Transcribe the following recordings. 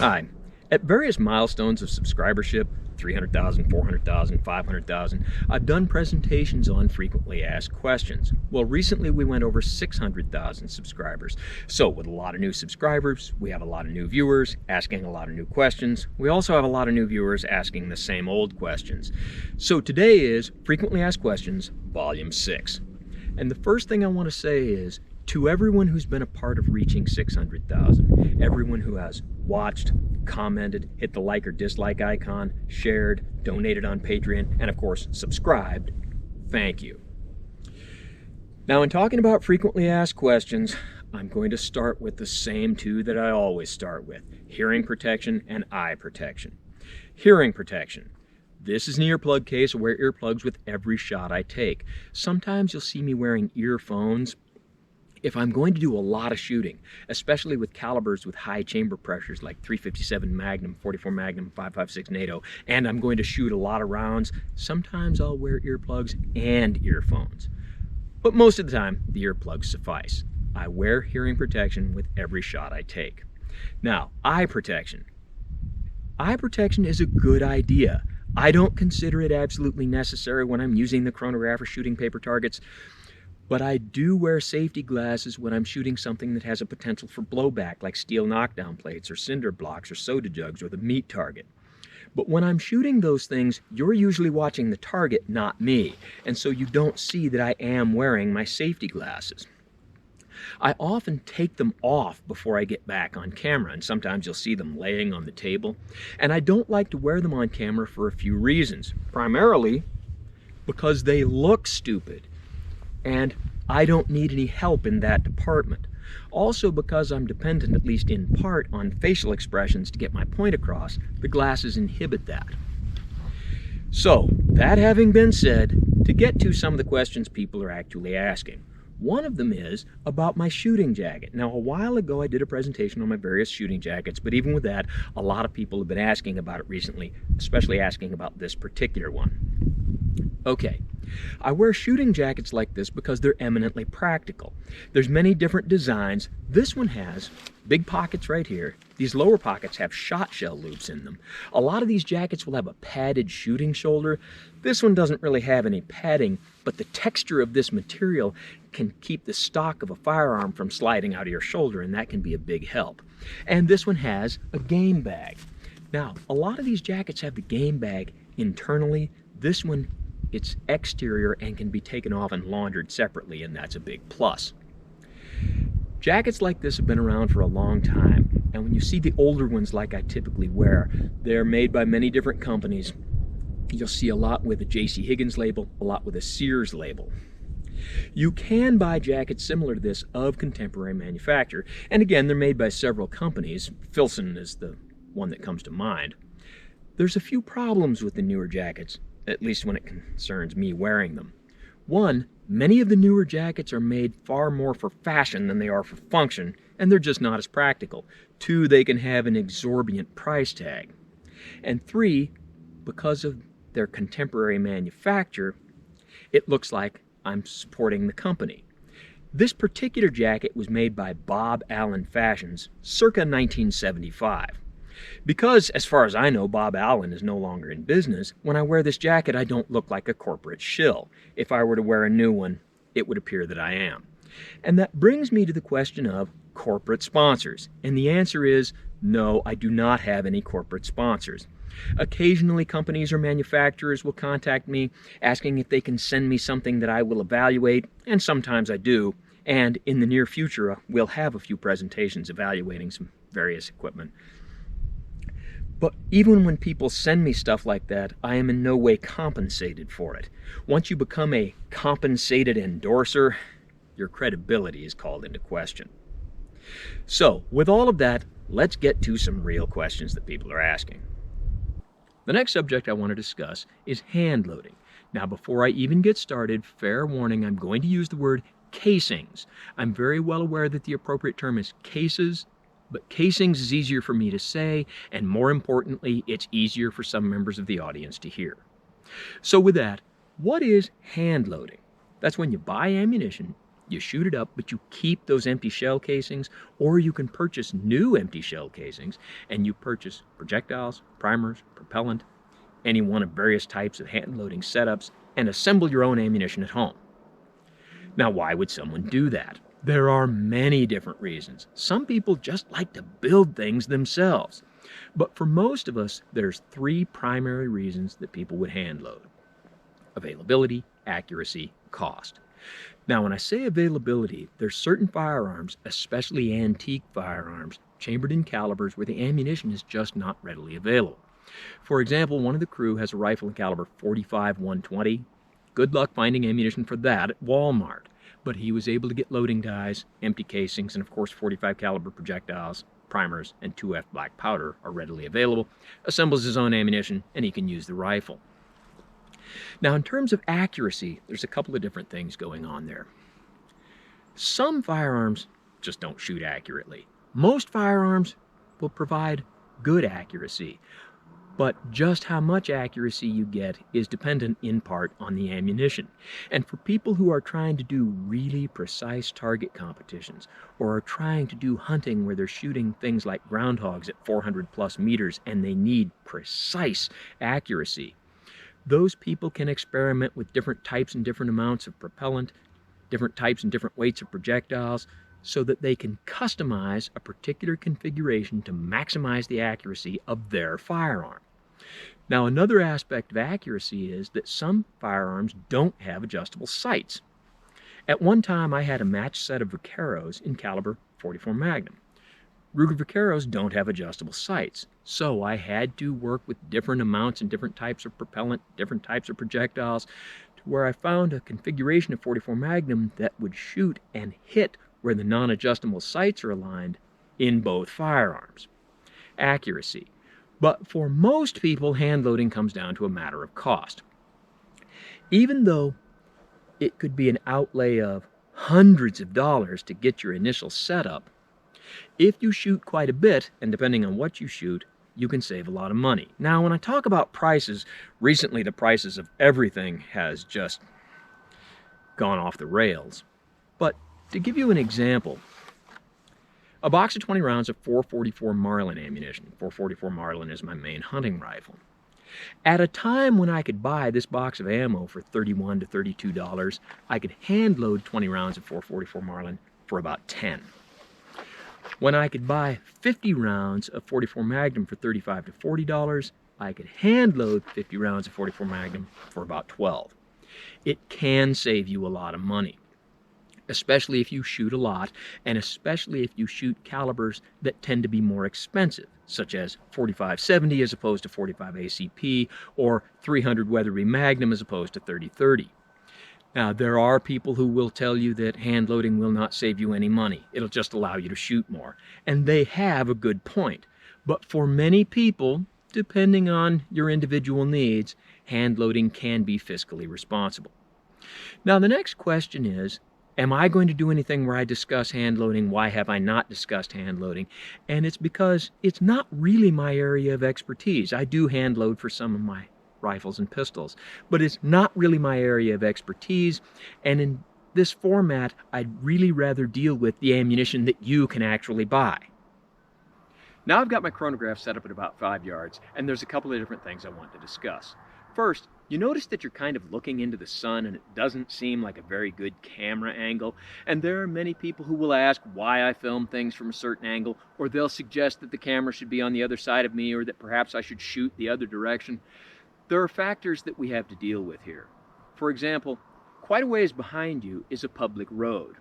Hi. At various milestones of subscribership, 300,000, 400,000, 500,000, I've done presentations on frequently asked questions. Well, recently we went over 600,000 subscribers. So with a lot of new subscribers, we have a lot of new viewers asking a lot of new questions. We also have a lot of new viewers asking the same old questions. So today is Frequently Asked Questions, Volume 6. And the first thing I want to say is, to everyone who's been a part of reaching 600,000, everyone who has watched, commented, hit the like or dislike icon, shared, donated on Patreon, and of course, subscribed, thank you. Now, in talking about frequently asked questions, I'm going to start with the same two that I always start with: hearing protection and eye protection. Hearing protection. This is an earplug case. I wear earplugs with every shot I take. Sometimes you'll see me wearing earphones if I'm going to do a lot of shooting, especially with calibers with high chamber pressures like 357 Magnum, 44 Magnum, 5.56 NATO, and I'm going to shoot a lot of rounds. Sometimes I'll wear earplugs and earphones. But most of the time, the earplugs suffice. I wear hearing protection with every shot I take. Now, eye protection. Eye protection is a good idea. I don't consider it absolutely necessary when I'm using the chronograph or shooting paper targets, but I do wear safety glasses when I'm shooting something that has a potential for blowback, like steel knockdown plates or cinder blocks or soda jugs or the meat target. But when I'm shooting those things, you're usually watching the target, not me, and so you don't see that I am wearing my safety glasses. I often take them off before I get back on camera, and sometimes you'll see them laying on the table. And I don't like to wear them on camera for a few reasons. Primarily because they look stupid, and I don't need any help in that department. Also because I'm dependent, at least in part, on facial expressions to get my point across. The glasses inhibit that. So, that having been said, to get to some of the questions people are actually asking. One of them is about my shooting jacket. Now, a while ago I did a presentation on my various shooting jackets, but even with that, a lot of people have been asking about it recently, especially asking about this particular one. Okay, I wear shooting jackets like this because they're eminently practical. There's many different designs. This one has big pockets right here. These lower pockets have shot shell loops in them. A lot of these jackets will have a padded shooting shoulder. This one doesn't really have any padding, but the texture of this material can keep the stock of a firearm from sliding out of your shoulder, and that can be a big help. And this one has a game bag. Now, a lot of these jackets have the game bag internally. This one, it's exterior and can be taken off and laundered separately, and that's a big plus. Jackets like this have been around for a long time, and when you see the older ones like I typically wear, they're made by many different companies. You'll see a lot with a J.C. Higgins label, a lot with a Sears label. You can buy jackets similar to this of contemporary manufacture, and again, they're made by several companies. Filson is the one that comes to mind. There's a few problems with the newer jackets, at least when it concerns me wearing them. One, many of the newer jackets are made far more for fashion than they are for function, and they're just not as practical. Two, they can have an exorbitant price tag. And three, because of their contemporary manufacture, it looks like I'm supporting the company. This particular jacket was made by Bob Allen Fashions circa 1975. Because, as far as I know, Bob Allen is no longer in business, when I wear this jacket, I don't look like a corporate shill. If I were to wear a new one, it would appear that I am. And that brings me to the question of corporate sponsors. And the answer is no, I do not have any corporate sponsors. Occasionally, companies or manufacturers will contact me asking if they can send me something that I will evaluate, and sometimes I do. And in the near future, we'll have a few presentations evaluating some various equipment. But even when people send me stuff like that, I am in no way compensated for it. Once you become a compensated endorser, your credibility is called into question. So, with all of that, let's get to some real questions that people are asking. The next subject I want to discuss is hand loading. Now, before I even get started, fair warning, I'm going to use the word casings. I'm very well aware that the appropriate term is cases, but casings is easier for me to say, and more importantly, it's easier for some members of the audience to hear. So with that, what is hand loading? That's when you buy ammunition, You shoot it up, but you keep those empty shell casings, or you can purchase new empty shell casings, and you purchase projectiles, primers, propellant, any one of various types of hand loading setups, and assemble your own ammunition at home. Now, why would someone do that? There are many different reasons. Some people just like to build things themselves. But for most of us, there's three primary reasons that people would hand load: availability, accuracy, cost. Now, when I say availability, there's certain firearms, especially antique firearms, chambered in calibers where the ammunition is just not readily available. For example, one of the crew has a rifle in caliber 45-120. Good luck finding ammunition for that at Walmart. But he was able to get loading dies, empty casings, and of course 45 caliber projectiles, primers, and 2F black powder are readily available, assembles his own ammunition, and he can use the rifle. Now, in terms of accuracy, there's a couple of different things going on there. Some firearms just don't shoot accurately. Most firearms will provide good accuracy, but just how much accuracy you get is dependent in part on the ammunition. And for people who are trying to do really precise target competitions, or are trying to do hunting where they're shooting things like groundhogs at 400 plus meters and they need precise accuracy, those people can experiment with different types and different amounts of propellant, different types and different weights of projectiles, so that they can customize a particular configuration to maximize the accuracy of their firearm. Now, another aspect of accuracy is that some firearms don't have adjustable sights. At one time, I had a matched set of Vaqueros in caliber 44 Magnum. Ruger Vaqueros don't have adjustable sights, so I had to work with different amounts and different types of propellant, different types of projectiles, to where I found a configuration of 44 Magnum that would shoot and hit where the non-adjustable sights are aligned in both firearms. Accuracy. But for most people, hand loading comes down to a matter of cost. Even though it could be an outlay of hundreds of dollars to get your initial setup, if you shoot quite a bit, and depending on what you shoot, you can save a lot of money. Now, when I talk about prices, recently the prices of everything has just gone off the rails. But to give you an example, a box of 20 rounds of 444 Marlin ammunition. 444 Marlin is my main hunting rifle. At a time when I could buy this box of ammo for $31 to $32, I could hand load 20 rounds of 444 Marlin for about $10. When I could buy 50 rounds of 44 Magnum for $35 to $40, I could hand load 50 rounds of 44 Magnum for about $12. It can save you a lot of money, especially if you shoot a lot, and especially if you shoot calibers that tend to be more expensive, such as 45-70 as opposed to 45 ACP, or 300 Weatherby Magnum as opposed to 30-30. Now, there are people who will tell you that hand loading will not save you any money. It'll just allow you to shoot more. And they have a good point. But for many people, depending on your individual needs, hand loading can be fiscally responsible. Now, the next question is, am I going to do anything where I discuss hand loading? Why have I not discussed hand loading? And it's because it's not really my area of expertise. I do hand load for some of my rifles and pistols, but it's not really my area of expertise. And in this format, I'd really rather deal with the ammunition that you can actually buy. Now I've got my chronograph set up at about 5 yards, and there's a couple of different things I want to discuss. First, you notice that you're kind of looking into the sun and it doesn't seem like a very good camera angle, and there are many people who will ask why I film things from a certain angle, or they'll suggest that the camera should be on the other side of me, or that perhaps I should shoot the other direction. There are factors that we have to deal with here. For example, quite a ways behind you is a public road,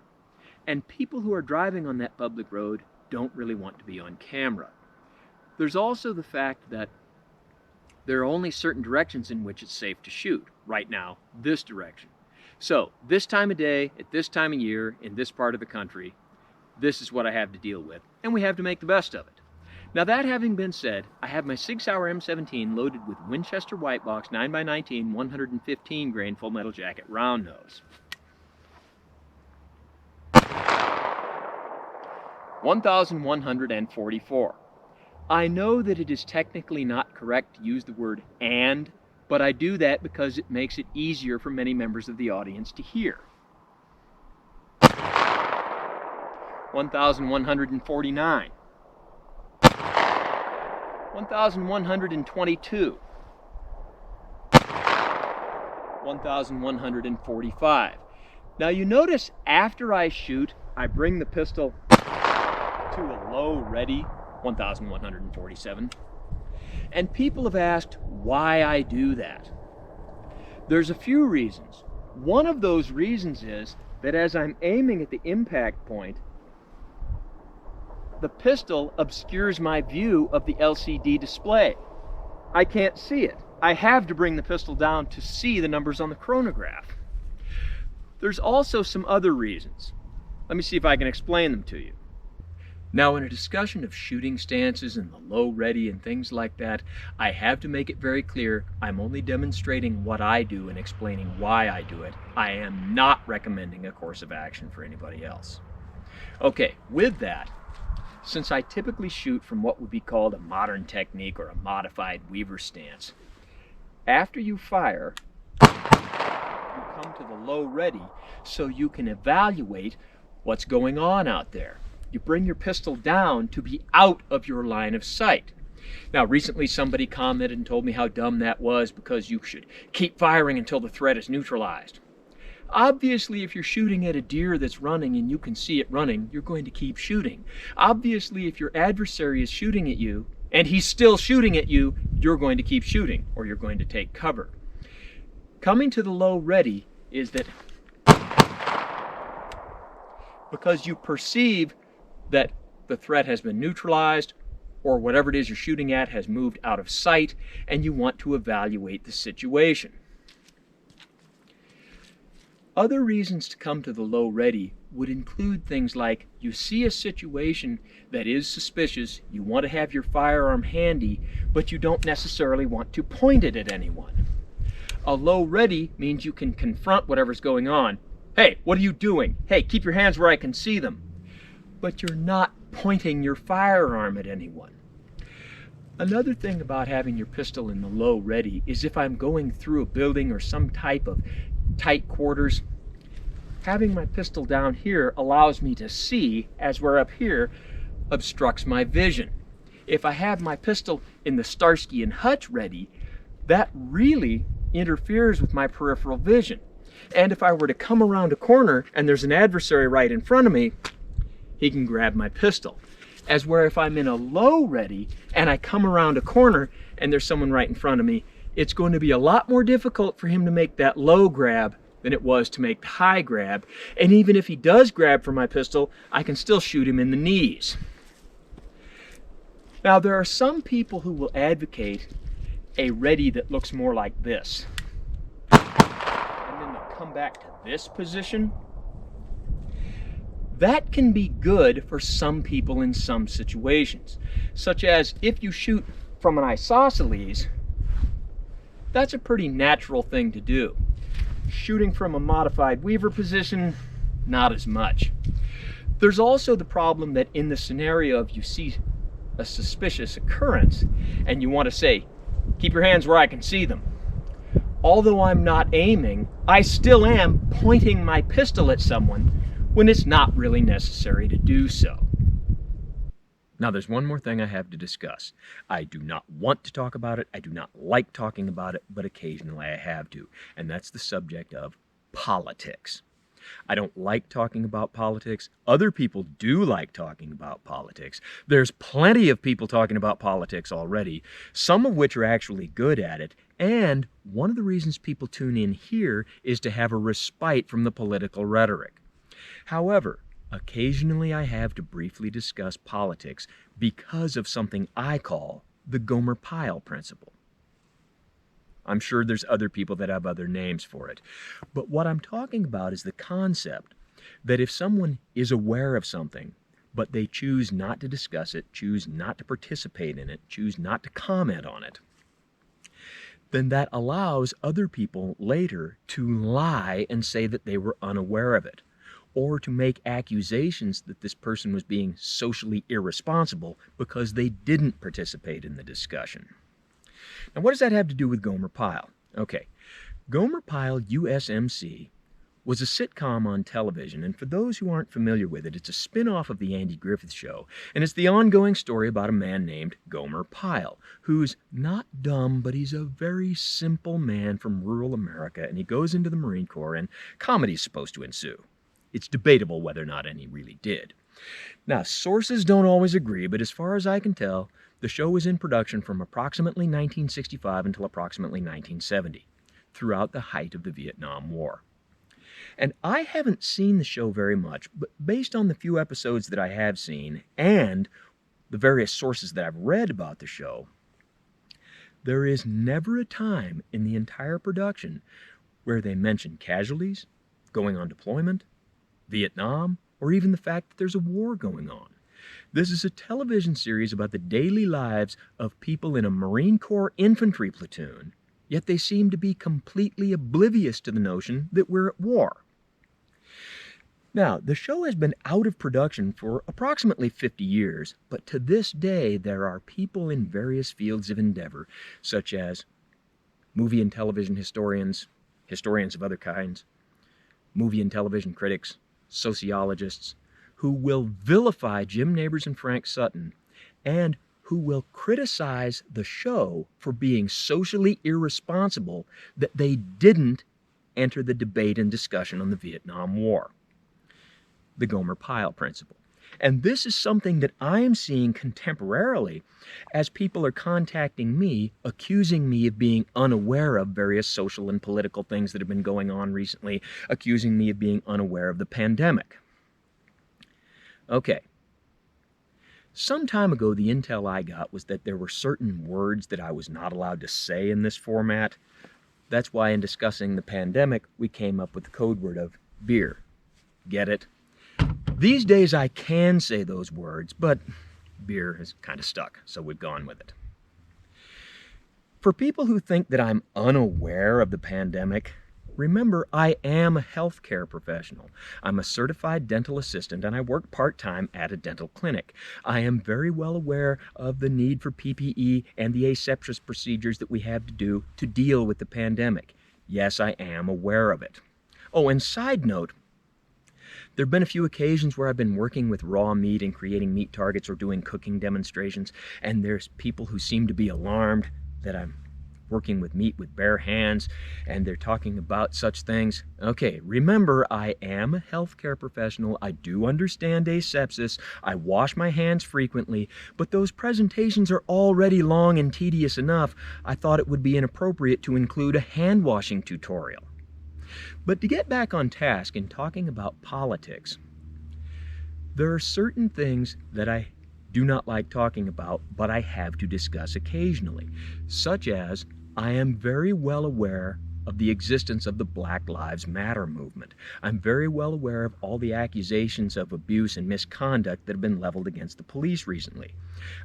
and people who are driving on that public road don't really want to be on camera. There's also the fact that there are only certain directions in which it's safe to shoot. Right now, this direction. So, this time of day, at this time of year, in this part of the country, this is what I have to deal with, and we have to make the best of it. Now, that having been said, I have my Sig Sauer M17 loaded with Winchester White Box 9x19 115 grain full metal jacket round nose. 1144. I know that it is technically not correct to use the word "and," but I do that because it makes it easier for many members of the audience to hear. 1,149, 1,122, 1,145. Now you notice after I shoot, I bring the pistol to a low ready, 1,147. And people have asked why I do that. There's a few reasons. One of those reasons is that as I'm aiming at the impact point, the pistol obscures my view of the LCD display. I can't see it. I have to bring the pistol down to see the numbers on the chronograph. There's also some other reasons. Let me see if I can explain them to you. Now, in a discussion of shooting stances and the low ready and things like that, I have to make it very clear I'm only demonstrating what I do and explaining why I do it. I am not recommending a course of action for anybody else. Okay, with that, since I typically shoot from what would be called a modern technique or a modified Weaver stance, after you fire, you come to the low ready so you can evaluate what's going on out there. You bring your pistol down to be out of your line of sight. Now, recently somebody commented and told me how dumb that was because you should keep firing until the threat is neutralized. Obviously, if you're shooting at a deer that's running and you can see it running, you're going to keep shooting. Obviously, if your adversary is shooting at you and he's still shooting at you, you're going to keep shooting or you're going to take cover. Coming to the low ready is that because you perceive that the threat has been neutralized or whatever it is you're shooting at has moved out of sight and you want to evaluate the situation. Other reasons to come to the low ready would include things like you see a situation that is suspicious, you want to have your firearm handy, but you don't necessarily want to point it at anyone. A low ready means you can confront whatever's going on. Hey, what are you doing? Hey, keep your hands where I can see them. But you're not pointing your firearm at anyone. Another thing about having your pistol in the low ready is if I'm going through a building or some type of tight quarters, having my pistol down here allows me to see, as where up here obstructs my vision. If I have my pistol in the Starsky and Hutch ready, that really interferes with my peripheral vision. And if I were to come around a corner and there's an adversary right in front of me, he can grab my pistol. As where if I'm in a low ready and I come around a corner and there's someone right in front of me, it's going to be a lot more difficult for him to make that low grab than it was to make the high grab. And even if he does grab for my pistol, I can still shoot him in the knees. Now, there are some people who will advocate a ready that looks more like this. And then they'll come back to this position. That can be good for some people in some situations, such as if you shoot from an isosceles, that's a pretty natural thing to do. Shooting from a modified Weaver position, not as much. There's also the problem that in the scenario of you see a suspicious occurrence and you want to say, keep your hands where I can see them. Although I'm not aiming, I still am pointing my pistol at someone when it's not really necessary to do so. Now, there's one more thing I have to discuss. I do not want to talk about it, I do not like talking about it, but occasionally I have to, and that's the subject of politics. I don't like talking about politics. Other people do like talking about politics. There's plenty of people talking about politics already, some of which are actually good at it, and one of the reasons people tune in here is to have a respite from the political rhetoric. However, occasionally I have to briefly discuss politics because of something I call the Gomer-Pyle principle. I'm sure there's other people that have other names for it. But what I'm talking about is the concept that if someone is aware of something, but they choose not to discuss it, choose not to participate in it, choose not to comment on it, then that allows other people later to lie and say that they were unaware of it, or to make accusations that this person was being socially irresponsible because they didn't participate in the discussion. Now, what does that have to do with Gomer-Pyle? Okay, Gomer-Pyle USMC was a sitcom on television, and for those who aren't familiar with it, it's a spin-off of The Andy Griffith Show, and it's the ongoing story about a man named Gomer Pyle, who's not dumb, but he's a very simple man from rural America, and he goes into the Marine Corps, and comedy's supposed to ensue. It's debatable whether or not any really did. Now, sources don't always agree, but as far as I can tell, the show was in production from approximately 1965 until approximately 1970, throughout the height of the Vietnam War. And I haven't seen the show very much, but based on the few episodes that I have seen and the various sources that I've read about the show, there is never a time in the entire production where they mention casualties, going on deployment, Vietnam, or even the fact that there's a war going on. This is a television series about the daily lives of people in a Marine Corps infantry platoon, yet they seem to be completely oblivious to the notion that we're at war. Now, the show has been out of production for approximately 50 years, but to this day there are people in various fields of endeavor, such as movie and television historians, historians of other kinds, movie and television critics, sociologists, who will vilify Jim Nabors and Frank Sutton, and who will criticize the show for being socially irresponsible that they didn't enter the debate and discussion on the Vietnam War. The Gomer Pyle principle. And this is something that I'm seeing contemporarily as people are contacting me, accusing me of being unaware of various social and political things that have been going on recently, accusing me of being unaware of the pandemic. Okay. Some time ago, the intel I got was that there were certain words that I was not allowed to say in this format. That's why in discussing the pandemic, we came up with the code word of beer. Get it? These days I can say those words, but beer has kind of stuck, so we've gone with it. For people who think that I'm unaware of the pandemic, remember I am a healthcare professional. I'm a certified dental assistant and I work part-time at a dental clinic. I am very well aware of the need for PPE and the asepsis procedures that we have to do to deal with the pandemic. Yes, I am aware of it. Oh, and side note, there have been a few occasions where I've been working with raw meat and creating meat targets or doing cooking demonstrations, and there's people who seem to be alarmed that I'm working with meat with bare hands, and they're talking about such things. Okay, remember, I am a healthcare professional. I do understand asepsis. I wash my hands frequently, but those presentations are already long and tedious enough. I thought it would be inappropriate to include a hand washing tutorial. But to get back on task in talking about politics, there are certain things that I do not like talking about, but I have to discuss occasionally, such as I am very well aware of the existence of the Black Lives Matter movement. I'm very well aware of all the accusations of abuse and misconduct that have been leveled against the police recently.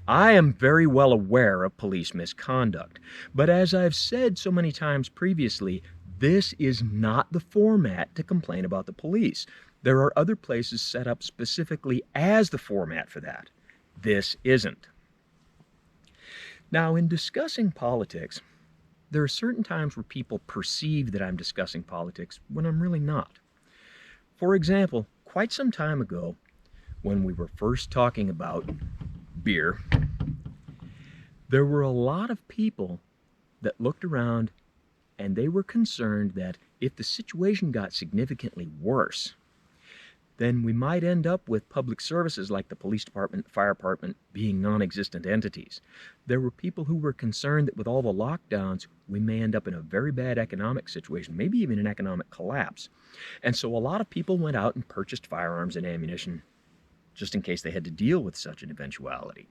I am very well aware of police misconduct, but as I've said so many times previously, this is not the format to complain about the police. There are other places set up specifically as the format for that. This isn't. Now, in discussing politics, there are certain times where people perceive that I'm discussing politics when I'm really not. For example, quite some time ago, when we were first talking about beer, there were a lot of people that looked around and they were concerned that if the situation got significantly worse, then we might end up with public services like the police department, fire department being non-existent entities. There were people who were concerned that with all the lockdowns, we may end up in a very bad economic situation, maybe even an economic collapse. And so a lot of people went out and purchased firearms and ammunition just in case they had to deal with such an eventuality.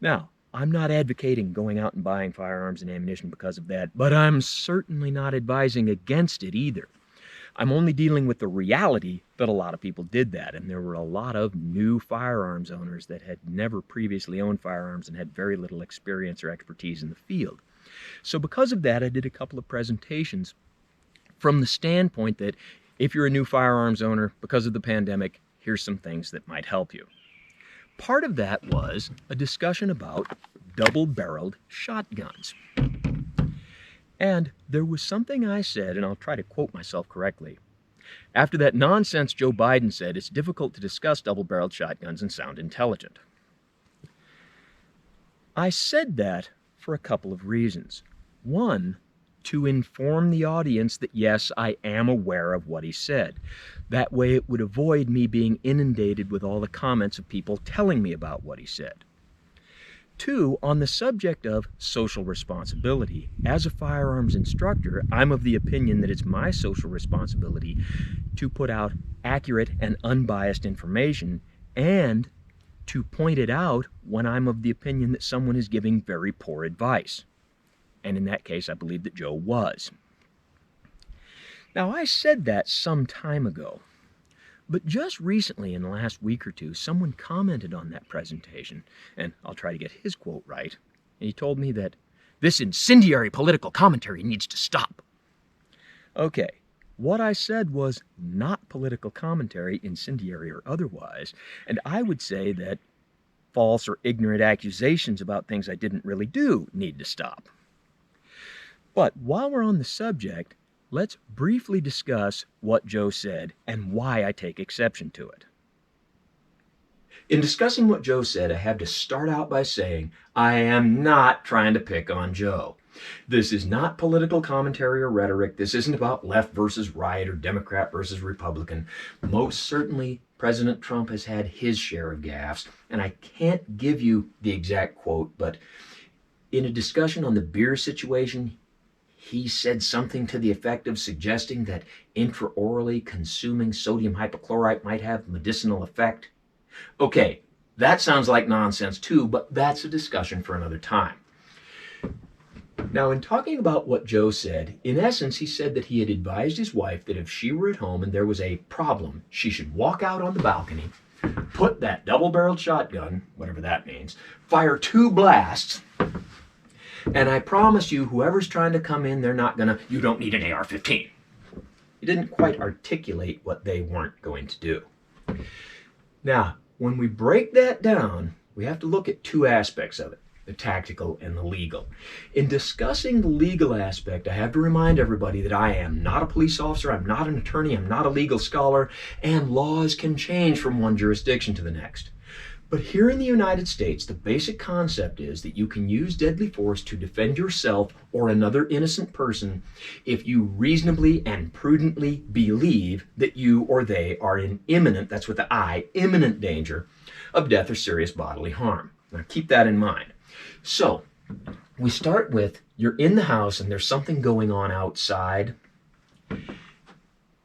Now, I'm not advocating going out and buying firearms and ammunition because of that, but I'm certainly not advising against it either. I'm only dealing with the reality that a lot of people did that, and there were a lot of new firearms owners that had never previously owned firearms and had very little experience or expertise in the field. So because of that, I did a couple of presentations from the standpoint that if you're a new firearms owner, because of the pandemic, here's some things that might help you. Part of that was a discussion about double-barreled shotguns. And there was something I said, and I'll try to quote myself correctly. After that nonsense Joe Biden said, it's difficult to discuss double-barreled shotguns and sound intelligent. I said that for a couple of reasons. One, to inform the audience that yes, I am aware of what he said. That way it would avoid me being inundated with all the comments of people telling me about what he said. Two, on the subject of social responsibility, as a firearms instructor, I'm of the opinion that it's my social responsibility to put out accurate and unbiased information and to point it out when I'm of the opinion that someone is giving very poor advice. And in that case, I believe that Joe was. Now, I said that some time ago, but just recently, in the last week or two, someone commented on that presentation, and I'll try to get his quote right, and he told me that this incendiary political commentary needs to stop. Okay, what I said was not political commentary, incendiary or otherwise, and I would say that false or ignorant accusations about things I didn't really do need to stop. But while we're on the subject, let's briefly discuss what Joe said and why I take exception to it. In discussing what Joe said, I have to start out by saying I am not trying to pick on Joe. This is not political commentary or rhetoric. This isn't about left versus right or Democrat versus Republican. Most certainly, President Trump has had his share of gaffes, and I can't give you the exact quote, but in a discussion on the beer situation, he said something to the effect of suggesting that intraorally consuming sodium hypochlorite might have medicinal effect. Okay, that sounds like nonsense too, but that's a discussion for another time. Now, in talking about what Joe said, in essence, he said that he had advised his wife that if she were at home and there was a problem, she should walk out on the balcony, put that double-barreled shotgun, whatever that means, fire 2 blasts, and I promise you, whoever's trying to come in, you don't need an AR-15. He didn't quite articulate what they weren't going to do. Now, when we break that down, we have to look at 2 aspects of it, the tactical and the legal. In discussing the legal aspect, I have to remind everybody that I am not a police officer, I'm not an attorney, I'm not a legal scholar, and laws can change from one jurisdiction to the next. But here in the United States, the basic concept is that you can use deadly force to defend yourself or another innocent person if you reasonably and prudently believe that you or they are in imminent, that's with the I, imminent danger of death or serious bodily harm. Now keep that in mind. So, we start with, you're in the house and there's something going on outside.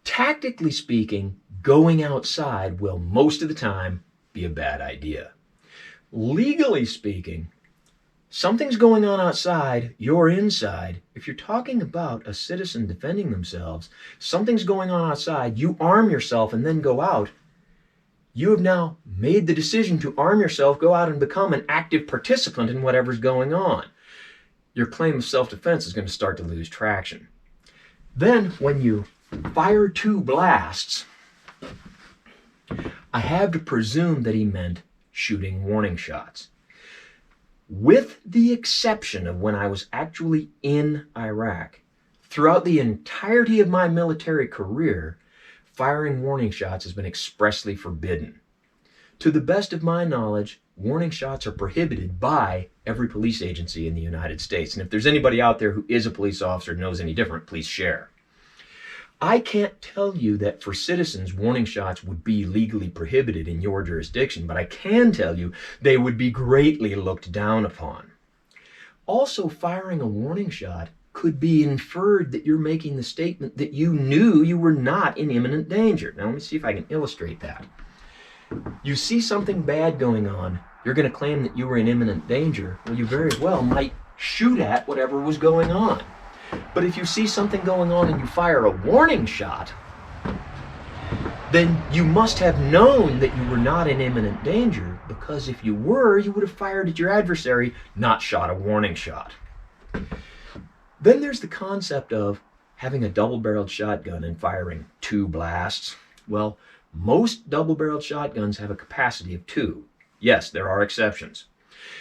Tactically speaking, going outside will most of the time be a bad idea. Legally speaking, something's going on outside, you're inside. If you're talking about a citizen defending themselves, something's going on outside, you arm yourself and then go out. You have now made the decision to arm yourself, go out and become an active participant in whatever's going on. Your claim of self-defense is going to start to lose traction. Then, when you fire 2 blasts, I have to presume that he meant shooting warning shots. With the exception of when I was actually in Iraq, throughout the entirety of my military career, firing warning shots has been expressly forbidden. To the best of my knowledge, warning shots are prohibited by every police agency in the United States. And if there's anybody out there who is a police officer and knows any different, please share. I can't tell you that for citizens, warning shots would be legally prohibited in your jurisdiction, but I can tell you they would be greatly looked down upon. Also, firing a warning shot could be inferred that you're making the statement that you knew you were not in imminent danger. Now, let me see if I can illustrate that. You see something bad going on, you're going to claim that you were in imminent danger. Well, you very well might shoot at whatever was going on. But if you see something going on and you fire a warning shot, then you must have known that you were not in imminent danger, because if you were, you would have fired at your adversary, not shot a warning shot. Then there's the concept of having a double-barreled shotgun and firing 2 blasts. Well, most double-barreled shotguns have a capacity of 2. Yes, there are exceptions.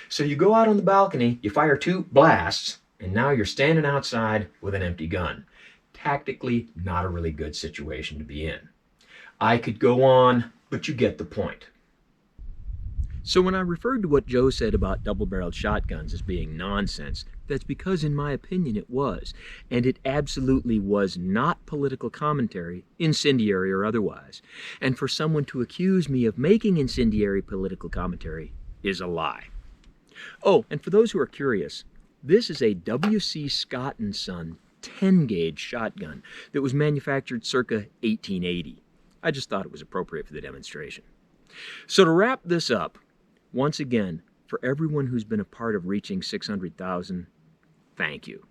So you go out on the balcony, you fire 2 blasts, and now you're standing outside with an empty gun. tactically not a really good situation to be in. I could go on, but you get the point. So when I referred to what Joe said about double-barreled shotguns as being nonsense, that's because in my opinion it was. And it absolutely was not political commentary, incendiary or otherwise. And for someone to accuse me of making incendiary political commentary is a lie. Oh, and for those who are curious, this is a W.C. Scott & Son 10-gauge shotgun that was manufactured circa 1880. I just thought it was appropriate for the demonstration. So to wrap this up, once again, for everyone who's been a part of reaching 600,000, thank you.